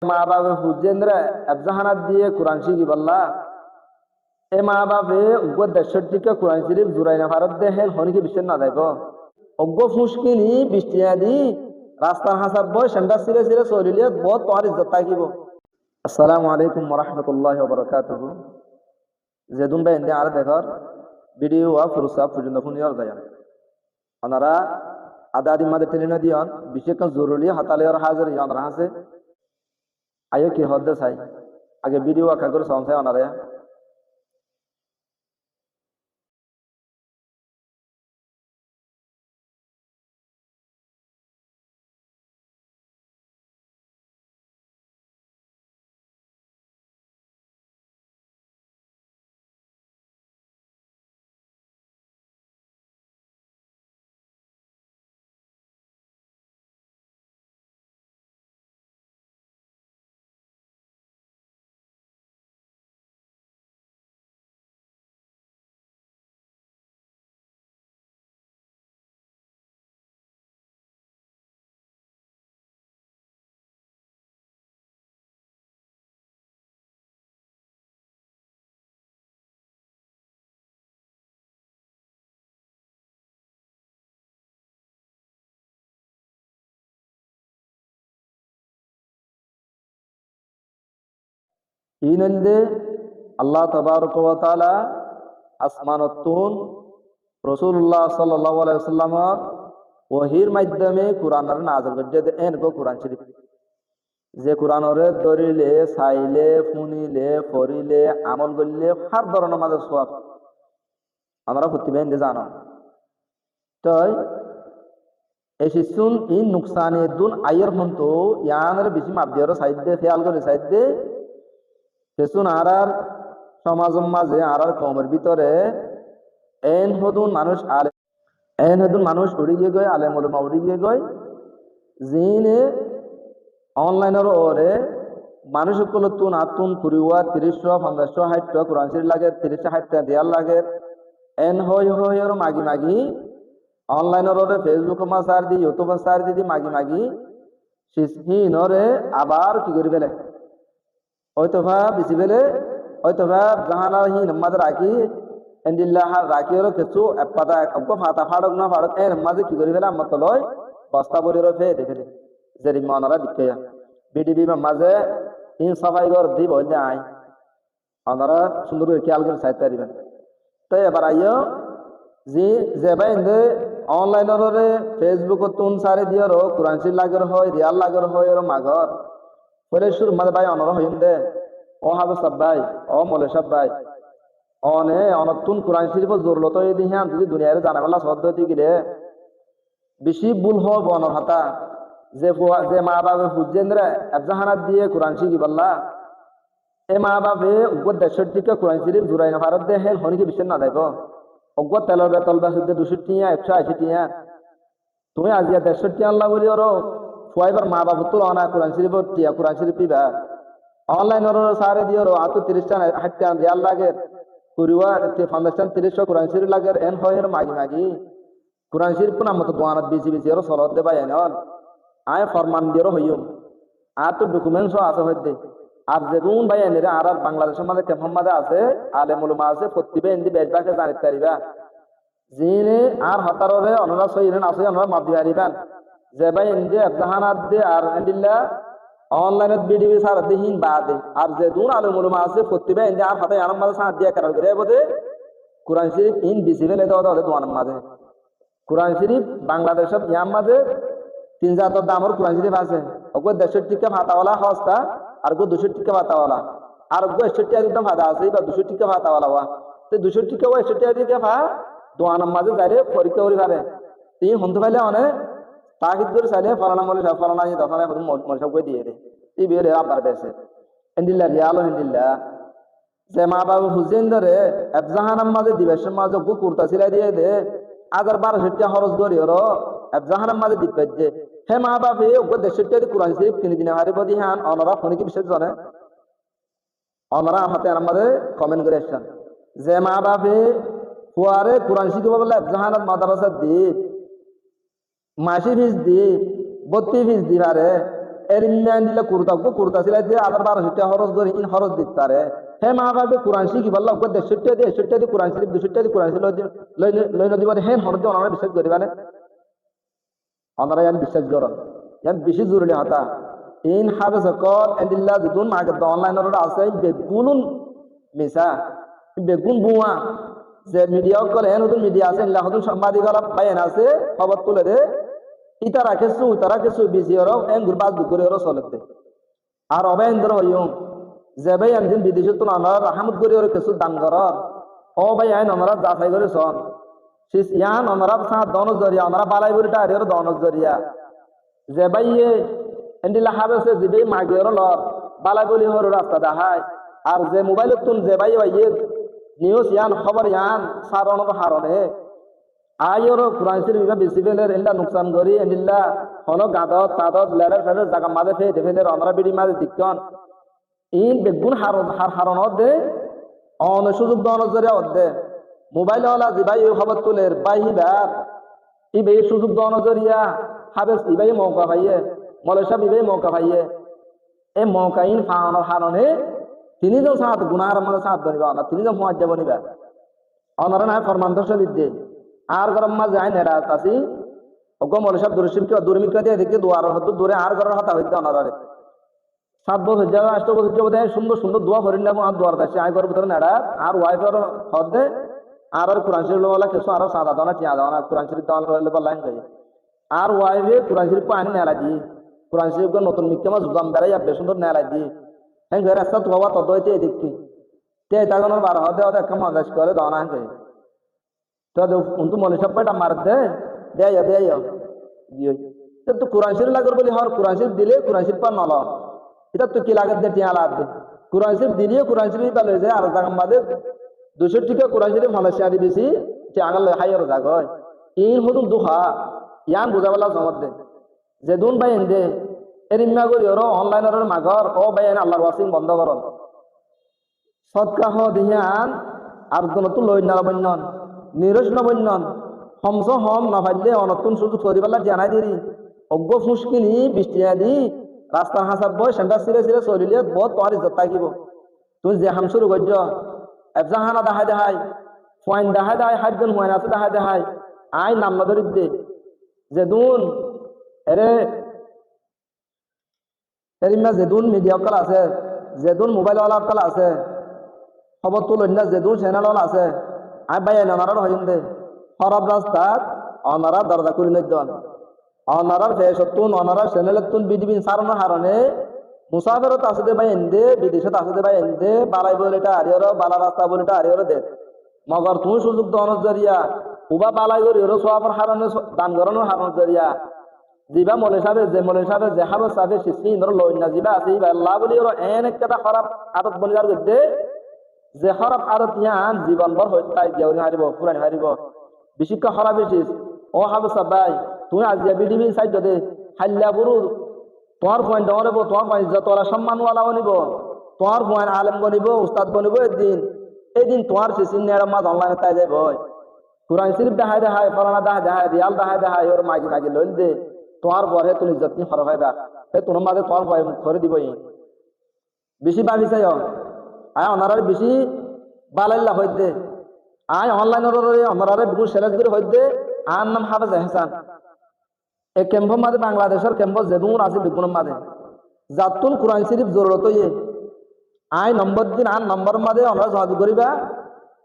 মা বাবা হুজেন্দ্র আফজাহানাত দিয়ে কোরআন শিখি বললা এ মা বাপে উগ্র ৬৩কে কোরআন শরীফ জুরাই না ভারত দেহেন হনিকে বিশ্বের না দেব অজ্ঞ ফুসকিনি বৃষ্টিয়া দি রাস্তার হাসাব বয় সেন্টার সিরে সিরে চলিলে বহুত তোমার ইজ্জত থাকিব। আসসালামু আলাইকুম ওরহমতুল্লাহ বরকাতুহ। যেদুন ভাই এনে আর দেখর ভিডিও ফুরুসা পর্যন্ত শুনিয়র যায় ওনারা আদা আদি মাদে টেলিনা দিয়ন বিশেষ জরুরি হাতালের হাজার ইয়ন আছে আয়ো কি হদ্দে চাই আগে ভিডিও আঁকা করে সংসায় ওনারা ইনন্দে আল্লাহ তবারক ওয়া তাআলা আসমানতুন রাসূলুল্লাহ সাল্লাল্লাহু আলাইহি ওয়াসাল্লামর ওহীর মাধ্যমে কোরআনের নাযিল করতে এনকো কোরআন শরীফ যে কোরআনরে ধরিলে চাইলে শুনিলে পড়িলে আমল করলে হার ধরনের মাঝে সওয়াব আমরা প্রতিবেন জানো তাই এই শিশুন ইন নুকসানে দুন আয়ের হন্তু ইয়ানের বেশি মাপদিয়ার সাইডে খেয়াল করে সাইডে সেসুন আর সমাজের মাঝে আর কমের ভিতরে এন হদুন মানুষ উড়ি গিয়ে গয় আলেম ওলামা উড়ি গিয়ে গয় জিনে অনলাইনের ওরে মানুষ সকল তুন আতুন কুড়িওয়া ৩০০ ৫০ ৬০ কোরআন শরীফ লাগে ৩০ ৬০ দেয়াল লাগে এন হই হই আর মাগি মাগি অনলাইনের ওরে ফেসবুক মা সার দি ইউটিউব সার দি মাগি মাগি হিনরে আবার কি করি ফেলে হয়তো ভাব বেশি পেলে হয়তো ভাব জাহানার হিন মাঝে রাখি এন্দিল্লাহ রাখি ওর কিছু পাতা অজ্ঞ ফাতা ফাড়ক না ফাড়ক এর মাঝে কি করি ফেলে আমার তো লয় বস্তা বলি ফে দেখে যে মনারা দিকে বিডিবি মাঝে হিন সাফাই ঘর দি বললে আই ওনারা সুন্দর করে খেয়াল করে চাইতে পারবেন। তাই এবার আইও যে ভাই অনলাইনের ফেসবুক তুন সারে দিয়ার কোরআন শরীফ লাগের হয় রিয়াল লাগের হয় ওর মাঘর পরে সুর মাঝে ভাই অনর হইন দে ও হাবে সব ভাই ও মলে সব ভাই অনে অনতুন কোরআন শরীফ জরুরত দি হ্যাঁ যদি দুনিয়ারে জানাবেলা পদ্ধতি গেলে বেশি ভুল হব অনর হাতা যে মা বাবা হুজেন্দ্র আফজাহানাত দিয়ে কোরআন শিখি বললা এ মা বাপে উগ্র ৬৩কে কোরআন শরীফ জুরাই না ভারত দেহেন হনিকে বিশ্বের না দেব অজ্ঞ তেলের বেতল বাসুদ্ধে ২০০ টিয়া ১৮০ টিয়া তুমি আজিয়া ৬৩ টিয়া আল্লাহ বলি ওর ফুয়াইবার মা বাবু তোর অনা কোরআন শরীফ টিয়া কোরআন শরীফ পিবা অনলাইন ওর সারে দিয়ে ওর আতো ৩০ টান ৬০ টান দেয়াল লাগে কুড়িওয়া ৫০ টান ৩০ কোরআন শরীফ লাগে এন হয় মাগি মাগি কোরআন শরীফ কোন আমার তো দোয়ানত বেশি বেশি ওর সলত দে ভাই এন আয় ফরমান দিয়ে হইম আর তো ডকুমেন্টসও আছে হইতে আর যেগুন ভাই এনে আর বাংলাদেশের মাঝে কেমন মাঝে আছে আলেম উলামা আছে প্রতিবে এনে বেজবাকে জানিতে পারিবা যিনি আর হতারে অনরা সইরেন আছে অনরা মাপদি পারিবেন যে ভাই এনে আফজাহানাত দে আর এন্ডিল্লা অনলাইনত বিডিবি সার দিহিন বাদে আর যে দুন আলেম উলামা আছে প্রতিবে এনে আর হাতে আরাম মাঝে সাথ দিয়া করার করে বদে কোরআন শরীফ ইন বিসিবেলে দাও দাও দোয়ান মাঝে কোরআন শরীফ বাংলাদেশের ইয়াম মাঝে ৩ জাতর দামর কোরআন শরীফ আছে ওগো ৬৩কে ভাতাওয়ালা হস্তা আর গো ২৬০ ভাতাওয়ালা আর গো ৬১ একদম ভাতা আছে বা ২৬০ ভাতাওয়ালা হওয়া তো ২৬০ ও ৬১ দিকে ভা দোয়ানের মাঝে যাইলে পরীক্ষা করি পারে তুই শুনতে পাইলে অনেক তাকিদ করে চাইলে ফলানা মলে ফলানা দোকানে মনে সব করে দিয়ে দে এই বিয়ে আবার বেছে হেন্দিল্লা রিয়ালো হেন্দিল্লা যে মা বাবু হুসেন ধরে এফজাহানার মাঝে দিবেশের মাঝে গো কুর্তা সিলাই দিয়ে দে ১,১২০০ খরচ করি ওর এফজাহানার মাঝে দিতে পারছে হে মা বাপে ওকে ৬৩ কোরআন শরীফ কিনে দিনে হারিব দি হ্যান অনরা ফোনে কি বিশেষ জানে অনরা হাতে আমাদের কমেন্ট করে আসছেন যে মা বাপে ফুয়ারে কোরআন শিখব বলে এফজাহানাত মাদ্রাসা দি মাসি ফিস দি ৩২ ফিস দিবারে এর ইমান দিলে কুর্তা সিলাই দিয়ে আদার 1200 খরচ করে ইন খরচ দিতে পারে হে মা বাবা কোরআন শিখি বললাম 150 দিয়ে কোরআন শরীফ 200 দিয়ে কোরআন শরীফ লই নদী বলে হে হরদ ওনারা বিশ্বাস করি মানে ওনারা ইয়ান বিশ্বাস করেন ইয়ান বেশি জরুরি হতা ইন হাফেজ কর এন্দিল্লা দুন মাগে অনলাইন ওর আছে বেগুন মিসা বেগুন বুয়া যে মিডিয়া কলে নতুন মিডিয়া আছে ইল্লা হতুন সাংবাদিকরা বাইন আছে খবর তুলে দে ইতারা কিছু বিজি ওর এন গুরবাজ করে ওর চলতে আর অবেন্দ্র হইও যে ভাই একদিন বিদেশে তো আমরা রাহমত করে ওর কিছু দান করার ও ভাই আইন আমরা যাচাই করে সন শেষ ইয়ান আমরা সাত দনজ জরিয়া আমরা বালাই বলিটা আর দনজ জরিয়া যে ভাই এন্ডিলা হাবেছে যে ভাই মাগে ওর লর বালাই বলি হর রাস্তা দেখায় আর যে মোবাইলত তুন যে ভাই নিউজ ইয়ান খবর ইয়ান সারণ হারণে আয়োর কোরআন শরীফ বেশি ফেলের এন্ডা নুকসান করি এন্ডিল্লা হন গাদত তাদত লেরের ফেলের জায়গা মাঝে ফেলে ফেলের আমরা বিড়ি মাঝে দিকন ইন বেগুন হারণ দে অন সুযোগ দন জরিয়া দে মোবাইল ওলা যে ভাই খবর তুলের বাইহিবার ই ভাই সুযোগ দন জরিয়া হাবেস ই ভাই মৌকা পাইয়ে মলেশা বিভাই মৌকা পাইয়ে এ মৌকা ইন ফাওয়ানোর হারণে তিনি যে সাত গুনার মানে সাত বনিবা না তিনি যে মুআজ্জা বনিবা অনরা না ফরমান দর্শ দিতে আর গরম মাঝে আইন এরা তাসি ওগো মলেশা দুরশিমকে দুরমিকা দিয়ে দেখে দুয়ার হতো দূরে আর গরর হতা হইতে অনরারে 7 বছর যাওয়া 8 বছর যাবো সুন্দর সুন্দর দোয়া করেন না আর দোয়ার কাছে আয় ঘরের ভিতরে নেড়া আর ওয়াইফের হদে আর কোরআন শরীফ ওলা কিছু আর সাদা দানা টিয়া দানা কোরআন শরীফ দাওয়াল বললাম কই আর ওয়াইফে কোরআন শরীফ আনি নেলা দি কোরআন শরীফ নতুন মিক্কামা জুজাম বেড়াই বেশ সুন্দর নেলা দি হ্যাঁ ঘরে রাস্তা তো বাবা তদ হইতে দেখি তে তাগনোর 12 হদে হদে একটা মজাজ করে দানা কই তো উন্তু মনে সব পাটা মার দে দেয়া ইয়ে তো কোরআন শরীফ লাগর বলি হর কোরআন শরীফ দিলে কোরআন শরীফ পা নল এটা তো কি লাগত দে টিয়া লাগ কোরআন শরীফ দিলিও কোরআন শরীফ পালে যায় আর জায়গা মাঝে 200 টাকা কোরআন শরীফ মালয়েশিয়া দি দিছি তে আগাল হাইয়ার জাগয় ইন হদুন দুহা ইয়ান বুঝাবলা জমত দে যে দুন ভাই এন্দে এরিমা করি ওর অনলাইনের মাগর ও ভাই আল্লাহর ওয়াসিন বন্ধ করন সদকা হ দিয়ান আর তো লই না বন্যন নিরস না বন্যন হমস হম না ফাইলে অনতুন সুযোগ করিবালা জানাই দিরি অজ্ঞ ফুসকিনি বৃষ্টিয়া দি রাস্তার হাসাব বয় সেন্টার সিরে চলিলে বহুত তোমার ইজ্জত থাকিব তুই যে হাম শুরু করছ এফজাহানা দেখাই পয়েন্ট দেখাই 8 জন পয়েন্ট আছে দেখাই আই নাম না ধরি দে যেদুন এরিমা যেদুন মিডিয়া কল আছে যেদুন মোবাইল ওয়ালা কল আছে খবর তুলেন না যেদুন চ্যানেল ওয়ালা আছে আই ভাই অনারার হইন দে খরাব রাস্তাত অনারা দরজা করে নজন অনারার ফেসতুন অনারার চ্যানেলতুন বিডিবিন সারানোর হারণে মুসাফিরত আছে দে ভাই এন্দে বিদেশত আছে দে ভাই এন্দে বালাই বলেটা আরিয়র বালা রাস্তা বলেটা আরিয়র দে মগর তুমি সুযোগ দনর জরিয়া উবা বালাই করি ওর সোয়াফর হারণে দান করানোর হারণ জরিয়া জিবা মলে সাবে যে হাবে সাবে শিশি ইন্দর লইনা জিবা আছে ইবা আল্লাহ বলি ওর এন একটা খারাপ আদত বনিদার গদ্দে যে খারাপ আদত ইয়ান জীবন ভর হইতাই দিয়াউরি হারিব পুরানি হারিব বিশিক্ষ খারাপ এসিস ও হাবে সাবাই তুমি আজিয়া বিডিবি সাইড দে হাল্লা গুরু তোমার পয়েন্ট ডরব তোমার পয়েন্ট যতলা সম্মানওয়ালা বনিব তোমার পয়েন্ট আলেম বনিব উস্তাদ বনিব এদিন তোমার শিশির নেড়া মাছ অনলাইনে তাই যাই ভয় কোরআন শরীফ দেখায় ফলানা দেখায় রিয়াল দেখায় ওর মাগি লইল দে তোমার পরে তুমি যত্নি খরচ হইবা সে তোমার মাঝে তোমার ভয় করে দিবই বেশি ভাবি চাই আয় অনারার বেশি বালাইল্লা হইতে আয় অনলাইনের অনারারে বিগুন সেলেজ করে হইতে আর নাম হাফেজ এহসান এই ক্যাম্পের মাঝে বাংলাদেশের ক্যাম্প যেদুন আছে বিগুনের মাঝে যাতুন কোরআন শরীফ জরুরত আয় নম্বর দিন আর নম্বর মাঝে অনারা যোগাযোগ করিবা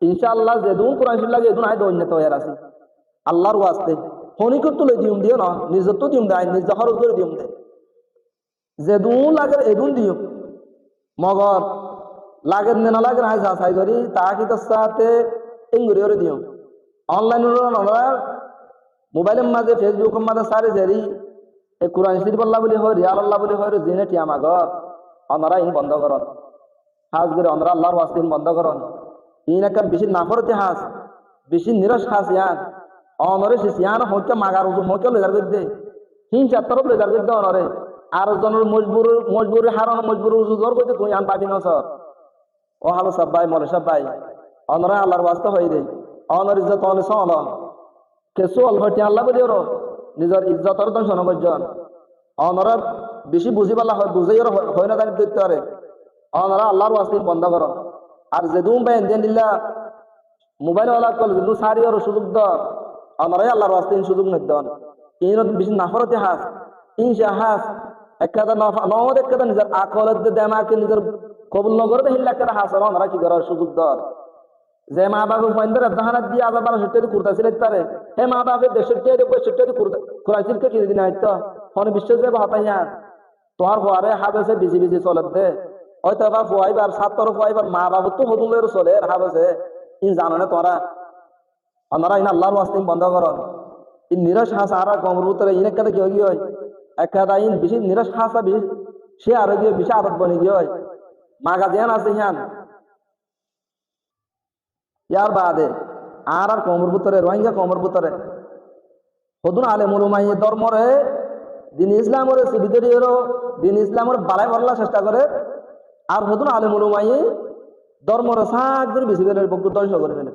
ইনশাআল্লাহ যেদুন কোরআন শরীফ লাগে এদুন আয় দৈন্যত হয়ে আছে আল্লাহর ওয়াস্তে ফণিকর তুলে দিউম দিও না নিজের তো দিউম দেয় নিজ খরচ করে দিউম দে যেদুন লাগে এদুন দিও মগর লাগের না লাগে আয় যাচাই করি তা কি তোর সাথে ইংরে করে দিও অনলাইন মোবাইলের মাঝে ফেসবুকের মাঝে সারে জেরি এই কোরআন শরীফ আল্লাহ বলি হয় রিয়াল আল্লাহ বলি হয় জিনে টিয়া মাগর অনারা ইন বন্ধ করন হাজ করে অনারা আল্লাহর ওয়াস্তে ইন বন্ধ করন ইন একটা বেশি নাফরতে হাস বেশি নিরস হাস ইয়ান অনরে শিয়ান হইতে মাগার হইতে লেজার করে দে হিং চাত্তর লেজার করে দে অনরে আর জনের মজবুরি হারণ মজবুরি জোর করতে তুই আন পাবি না সর ও হালো সব ভাই মলে সব ভাই অনরা আল্লাহর ওয়াস্তে হই রে অনর ইজ্জত অনে সল কেসু অল্প টিয়া আল্লাহ বলি ওর নিজের ইজ্জতর দর্শন করছেন অনরা বেশি বুঝি পাল্লা হয় বুঝাই হয় না জানি দিতে পারে ওনারা আল্লাহর ওয়াস্তে বন্ধ করন আর যেদুম ভাই এনদিন দিল্লা মোবাইল ওয়ালা কল যেদু সারি আর সুযোগ দ ওনারাই আল্লাহর ওয়াস্তে সুযোগ নিদন ইন বেশি নাফরতি হাস ইনশা হাস একটা নগদ একটা নিজের আকলের দেমাকে নিজের কবুল নগরে হিল্লা একটা হাস ওনারা কি করার সুযোগ দর যে মা বাবু পয়েন্টের দাহানাত দিয়ে আবার 12 কুর্তা সিলেট পারে হে মা বাপের 63 কুরআন সিলকে কি দিন আইতো কোন বিশ্বাস দেব হতাইয়া তোর ঘরে হাবেসে বিজি বিজি চলে দে হয়তো বা ফুয়াইবার ছাত্র ফুয়াইবার মা বাবু তো হদুলের চলে হাবেসে ইন জানো না তোরা ওনারা ইন আল্লাহর ওয়াস্তে বন্ধ করন ইন নিরাশ হাসা আর কমর ভিতরে ইন একটা কি হয় একটা ইন বেশি নিরাশ হাসা বেশি সে আর গিয়ে বেশি আদত বনে গিয়ে হয় মাগা দেন আছে হিয়ান ইয়ার বাদে আর কমর ভিতরে রোহিঙ্গা কমর ভিতরে হদুন আলে মুলুমাই ধর্মরে দিন ইসলামের সিবিদেরও দিন ইসলামের বালাই বলার চেষ্টা করে আর হদুন আলে মুলুমাই ধর্মর সাক করে বেশি করে বক্তব্য ধ্বংস করে ফেলে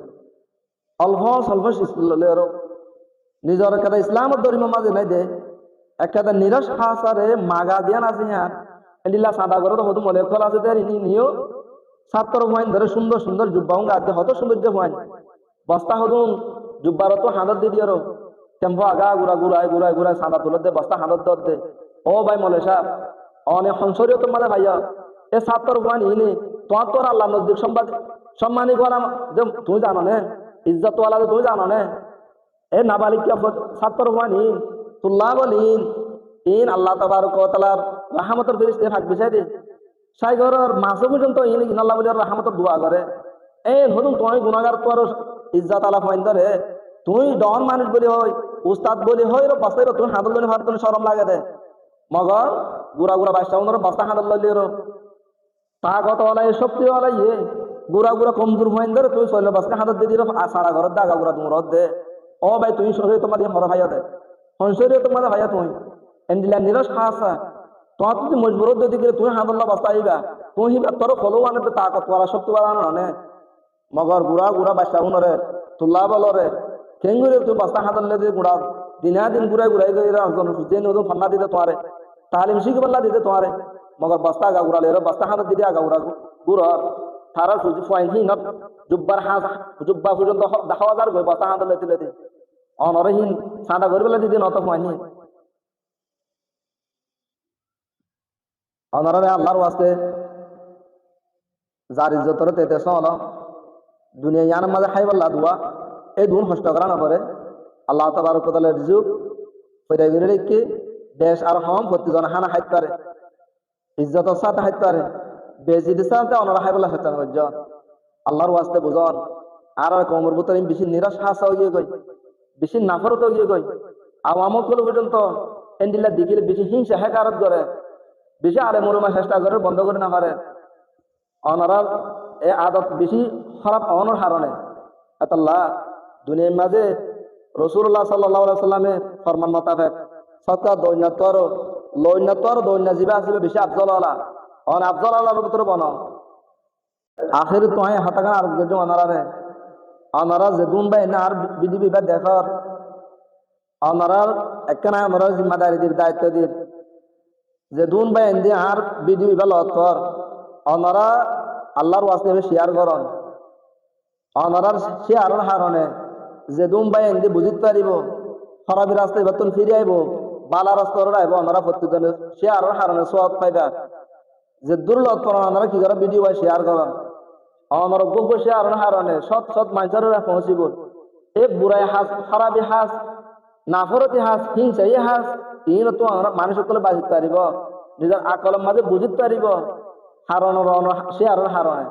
অল্প স্বল্প শিশু নিজের একটা ইসলামের ধর্ম মাঝে নাই দে একটা নিরস হাসারে মাগা দিয়ান আছে হ্যাঁ এলিলা সাদা করে তো হদুন মলে খোলা আছে নিও ছাত্র হইন ধরে সুন্দর সুন্দর জুব্বাও গাতে হত সৌন্দর্য হইন বস্তা হদুন জুব্বার তো হাঁদত দিয়ে দিও টেম্পো আগা ঘুরায় সাদা তুলে দে বস্তা হাঁদত দর দে ও ভাই মলে সাহেব অনেক সংসরীয় তোমার ভাইয়া এ ছাত্র হইন ইনি তোর আল্লাহ নজদিক সম্মানী করা তুমি জানো নে ইজ্জত ওয়ালা তুমি জানো নে এ নাবালিক ছাত্র হইন তুল্লাহ বলিন ইন আল্লাহ তাবারক ওয়া তাআলার রাহমাতের ফেরেশতা ভাগ বিছাই দে সাইগরের মাসে পর্যন্ত ইন আল্লাহ বলির রাহমাতের দোয়া করে এই নতুন তুই গুনাহগার তোর ইজ্জত আলা ফাইন ধরে তুই ডন মানুষ বলি হই উস্তাদ বলি হই র বাসাইর তুই হাদল বলি হাত তুই শরম লাগে দে মগর গুড়া বাসা উনর বাসা হাদল ললি র তাগত ওলা শক্তি ওলা গুড়া কমজোর ফাইন ধরে তুই চলে বাসা হাদল দি র সারা ঘর দাগা গুড়া তুমি রদ দে ও ভাই তুই সরে তোমার হর ভাইয়া দে হনসরে তোমার ভাইয়া তুই এন্ডিলা নিরস খাসা তোমার যদি মজবুর দিকে তুই হাদল্লা বাস্তা আইবা তুই হিবা তোর ফলো আনে তাকত করা শক্তি বাড়ানো আনে মগর গুড়া বাসা উনরে তুল্লা বলরে কেঙ্গুরে তুই বাস্তা হাদল্লে দিয়ে গুড়া দিন ঘুরাই গিয়ে সুজে নতুন ফান্না দিতে তোমারে তালিম শিখে পাল্লা দিতে তোমারে মগর বস্তা আগা গুড়া লের বস্তা হাত দিদি আগা গুড়র তারা সুজি ফাইন হি নত জুব্বা পর্যন্ত 10,000 গই বস্তা হাত লেতে অনরে হিন সাদা করে বেলা দিদি নত ফাইন হি অনরে আল্লাহর ওয়াস্তে যার ইজ্জতরে তেতে সল দুনিয়া ইয়ান মাঝে খাই বললা দুয়া এই দুন কষ্ট করা না পারে আল্লাহ তাবারক ওয়া তাআলা রিজুক পয়দা করে রেখে দেশ আর হম প্রতিজন হানা খাইতে পারে ইজ্জতের সাথে খাইতে পারে বেজিদের সাথে অনরা খাই বলা চেষ্টা করছ আল্লাহর ওয়াস্তে বুঝন আর কমর ভিতরে বেশি নিরাশ হাসা হয়ে গই বেশি নাফরত হয়ে গই আওয়ামকল পর্যন্ত এন্ডিলা দিকে বেশি হিংসা হেকারত করে বেশি আরে মরুমা চেষ্টা করে বন্ধ করে না পারে অনরার এ আদত বেশি খারাপ অনর হারণে আল্লাহ দুনিয়ার মাঝে রাসূলুল্লাহ সাল্লাল্লাহু আলাইহি সাল্লামে ফরমান মোতাবেক সৎকা দৈন্য জীবা আসবে বেশি আফজল আলা অন আফজল আলার ভিতরে বনো আখির তো হাতাকান আর গজ অনারারে অনারা যেদুন ভাই না আর বিজিবি বা দেখার অনারার একখানা অনারার জিম্মাদারি দির দায়িত্ব দির যেদুন ভাই এন্দি আর বিজিবি বা লতর অনারা আল্লাহর ওয়াস্তে শেয়ার করন অনারার শেয়ারের হারণে যেদুন ভাই এন্দি বুঝিতে পারিব খরাবি রাস্তায় বেতন ফিরে আইব বালা রাস্তার আইব অনারা প্রত্যেকজনে শেয়ারের হারণে সওয়াব পাইবা যে দুর্লত করেন অনারা কি করে ভিডিও ভাই শেয়ার করেন অনারা যোগ্য শেয়ারের হারণে সৎ মানুষের পৌঁছিব এ বুড়াই হাস খারাপি হাস নাফরতি হাস হিংসাই হাস ইন তো মানুষ সকলে বাঁচিতে পারিব নিজের আকলের মাঝে বুঝিতে পারিব হারণের শেয়ারের হারণে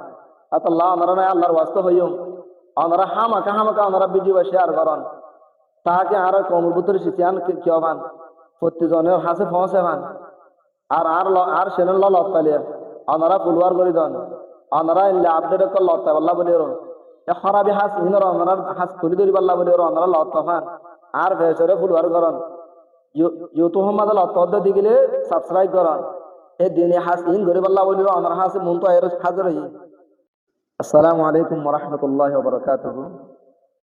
আল্লাহ অনারা আল্লাহর ওয়াস্তে হইম অনারা হামাকা অনারা ভিডিও ভাই শেয়ার করেন তাহাকে আর কমর ভিতরে শিখিয়ান কি হবান প্রত্যেকজনের হাসে পৌঁছে ভান আর সেনের লত পালিয়ে অনারা ফুলওয়ার করি দন অনারা আপডেট কর লত পাল্লা বলি এ খরাবি হাস ইনর অনারার হাস তুলি ধরি পাল্লা বলি অনারা লত পান আর ভেসরে ফুলওয়ার করন ইউটিউব মাঝে লত দিগিলে সাবস্ক্রাইব করন এই দিনে হাস ইন ধরি পাল্লা বলি অনারা হাসে মন তো হাজার হই আসসালামু আলাইকুম ওয়া রাহমাতুল্লাহি ওয়া বারাকাতুহু